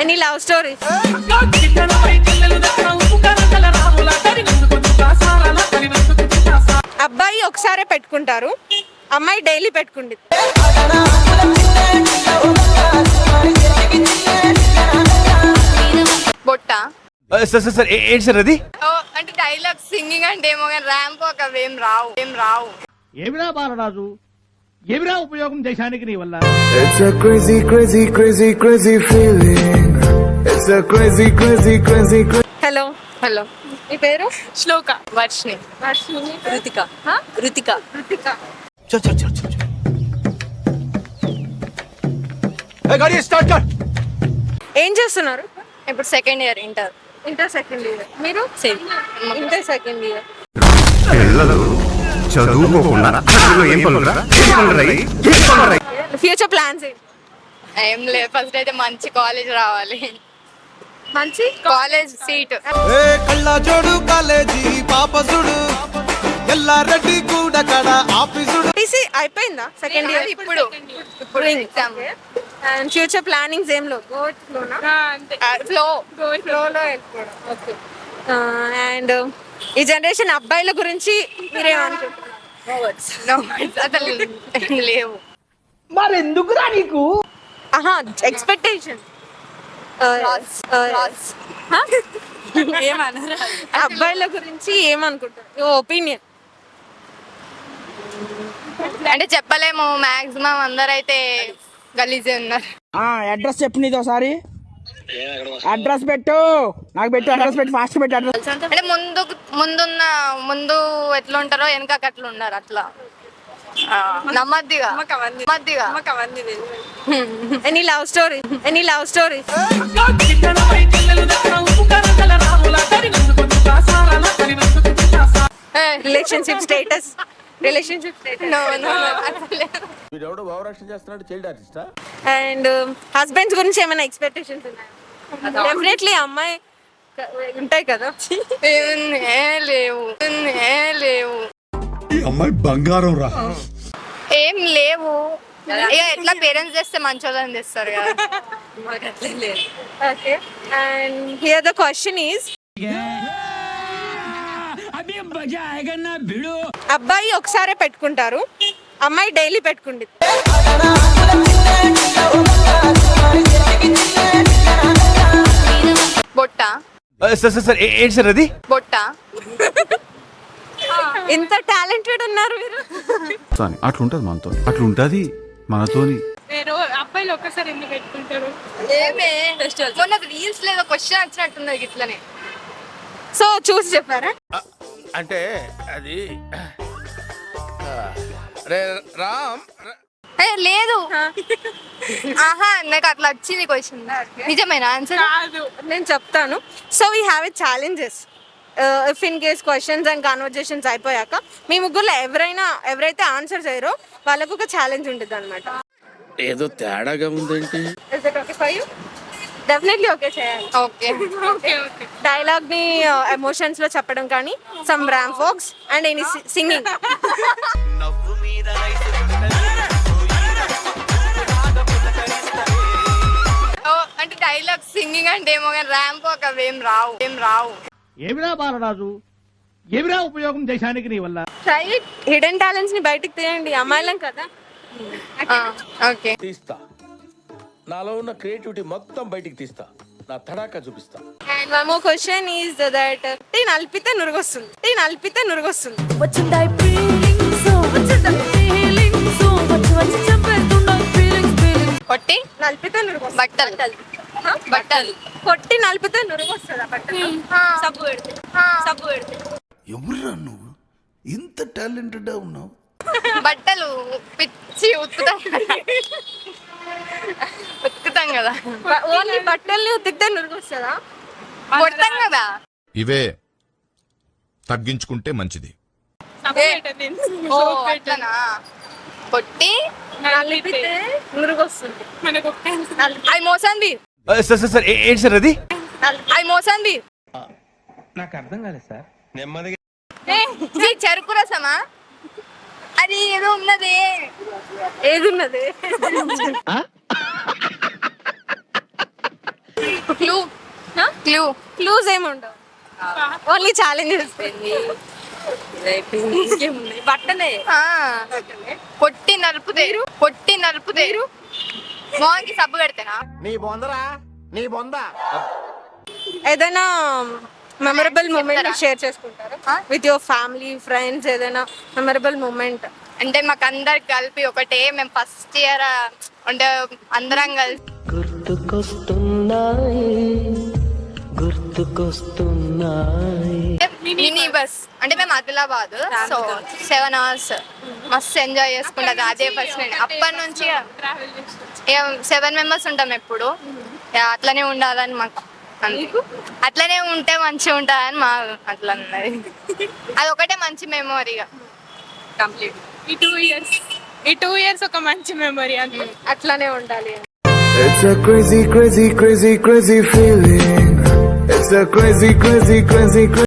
Any love stories? అబ్బాయి ఒకసారే పెట్టుకుంటారు, అమ్మాయి డైలీ పెట్టుకుంటుంది. బొట్ట సార్ ఏంటి సార్ అది? అంటే డైలాగ్ సింగింగ్ అంటే ఏమో కానీ ర్యాంప్ ఒక ఏం రావు. ఏమిరా బాలరాజు, ఏమిరా ఉపయోగం దేశానికి నీ వల్ల? It's a crazy, crazy, crazy, crazy feeling. It's a crazy, crazy, crazy, crazy. Hello మీ పేరు? శ్లోక వర్షిని రుతిక. చల్ చల్ చల్ చల్. ఏ గాడి స్టార్ట్ కర్. ఏం చేస్తున్నారు? ఇప్పుడు second year inter. Inter second year. మీరు? Same inter second year. పిల్లలు చదువుకోకుండా ఏం పనులురా? ఫ్యూచర్ ప్లాన్స్ ఏంటి? ఏం లేదు, ఫస్ట్ అయితే మంచి కాలేజ్ రావాలి, మంచి కాలేజ్ సీట్. కళ్ళ జోడు కాలేజీ పాపసుడు ఎల్లారెడ్డి కూడా కడ ఆఫీసుడు. టీసీ అయిపోయిందా సెకండ్ ఇయర్? ఇప్పుడు ఎగ్జామ్. అండ్ ఫ్యూచర్ ప్లానింగ్స్ ఏం లేవు? ఫ్లోలో వెళ్ళిపోవడం. ఓకే. అండ్ ఈ జనరేషన్ అబ్బాయిల గురించి మీరేమనుకుంటున్నారు? అసలు ఏం లేవు. మరెందుకురా నీకు? ఎక్స్పెక్టేషన్ ఏమన్నారు? అబ్బాయిల గురించి ఏమనుకుంటారు? ఒపీనియన్ అంటే చెప్పలేము, మాక్సిమం అందరైతే గలీజే ఉన్నారు. అడ్రస్ చెప్పు, నీది ఒకసారి అడ్రస్ పెట్టు, నాకు పెట్టు అడ్రస్ పెట్టు, ఫాస్ట్ పెట్టు అడ్రస్. అంటే ముందు ఎట్లా ఉంటారో వెనక అట్లా ఉన్నారు, అట్లా నమ్మద్దిగా. Any love stories? Relationship status? And husbands గురించి ఏమైనా ఎక్స్పెక్టేషన్స్ ఉన్నాయా? డెఫినెట్లీ అమ్మాయి ఉంటాయి కదా. లేవు. ఈ అమ్మాయి బంగారం రా. ఏం లేవు. ఇక ఎట్లా పేరెంట్స్ చేస్తే మంచోళ్ళని తెస్తారు కదా. Okay. And here the question is, అబ్బాయి ఒకసారే పెట్టుకుంటారు, అమ్మాయి డైలీ పెట్టుకుంటుంది. బొట్ట సార్ ఏంటి సార్ అది? బొట్ట ఇంత టాలెంటెడ్ ఉన్నారు మీరు. అట్లుంటది మనతో, అట్లుంటది మనతోని. అబ్బాయిలు ఒక్కసారి ఎందుకు పెట్టుకుంటారు? ఏమే మొన్న రీల్స్ లేదో క్వశ్చన్ వచ్చినట్టున్నది ఇట్లనే. సో చూసి చెప్పారా? అంటే అది రామ్ లేదు. ఆహా, నాకు అట్లా వచ్చింది క్వశ్చన్. నిజమేనా ఆన్సర్? నేను చెప్తాను. So we have a challenges. If in case questions and conversations అయిపోయాక మీ ముగ్గురులో ఎవరైతే ఆన్సర్ చేయరో వాళ్ళకు ఒక ఛాలెంజ్ ఉంటుంది అనమాట. ఏదో తేడాగా ఉందేంటి? డెఫినెట్లీ ఓకే చేయాలి. ఓకే. డైలాగ్ ని ఎమోషన్స్ లో చెప్పడం కానీ, some ramp walks and any singing. అంటే డైలాగ్ సింగింగ్ అంటే ఏమో కానీ ర్యాంప్ ఒక ఏం రావు. ఏమిరా బాలరాజు, ఏమిరా ఉపయోగం దేశానికి నీ వల్ల? Try it. హిడెన్ టాలెంట్స్ ని బయటికి తీయండి, అమ్మాయిలం కదా. ఓకే. తీస్తా, నాలో ఉన్న క్రియేటివిటీ మొత్తం బయటికి తీస్తా, నా తడాకా చూపిస్తా. And one more question is that tea నలిపితే నురుగొస్తుంది. కొట్టి నలిపితే నురుగొస్తుంది. బట్టలు కొట్టి నలిపితే నురుగొస్తుందా? బట్టలు సబ్బు పెడితే. ఎవర్రా నువ్వు ఇంత టాలెంటెడ్ ఉన్నావు? బట్టలు పిచ్చి ఉతుకుతాం కదా. ఓన్లీ బట్టల్ని ఉతికితే నురుగొస్తుందా? కొడతాం కదా. ఇవే తగ్గించుకుంటే మంచిది. ఓ అట్లనా? కొట్టి నలిపితే నురుగొస్తుంది. అది మోసంది. సార్ ఏంటి సార్ అది? అది మోసంది. నాకు అర్థం కాలేదు సార్. నెమ్మదిగా చెరుకు రసమా? అది ఏదో ఉన్నది. ఏదున్నది? క్లూ క్లూ క్లూజ్ ఏమి ఉండవు, ఓన్లీ ఛాలెంజెస్. ఇంకేమున్నాయి? బట్టనే. కొట్టి నలుపుదేరు మోహన్కి సబ్బు కడితేనా? ఏదైనా మెమరబుల్ మూమెంట్ షేర్ చేసుకుంటారా విత్ యువర్ ఫ్యామిలీ ఫ్రెండ్స్? ఏదైనా మెమరబుల్ మూమెంట్ అంటే మాకు అందరు కలిపి ఒకటే, మేము ఫస్ట్ ఇయర్ అంటే అందరం కలిసి మినీ బస్ అంటే మేము ఆదిలాబాద్, సో 7 hours మస్తు ఎంజాయ్ చేసుకుంటాం. అదే ఫస్ట్ నేను అప్పటి నుంచి 7 members ఉంటాం ఎప్పుడు. అట్లనే ఉండాలని మాకు, అట్లనే ఉంటే మంచిగా ఉంటుందని మా అట్లా ఉన్నది. అది ఒకటే మంచి మెమొరీగా కంప్లీట్ ఈ 2 years ఒక మంచి మెమరీ అంతే. అట్లానే ఉండాలి. It's a crazy, crazy, crazy, crazy feeling. It's a crazy, crazy, crazy, crazy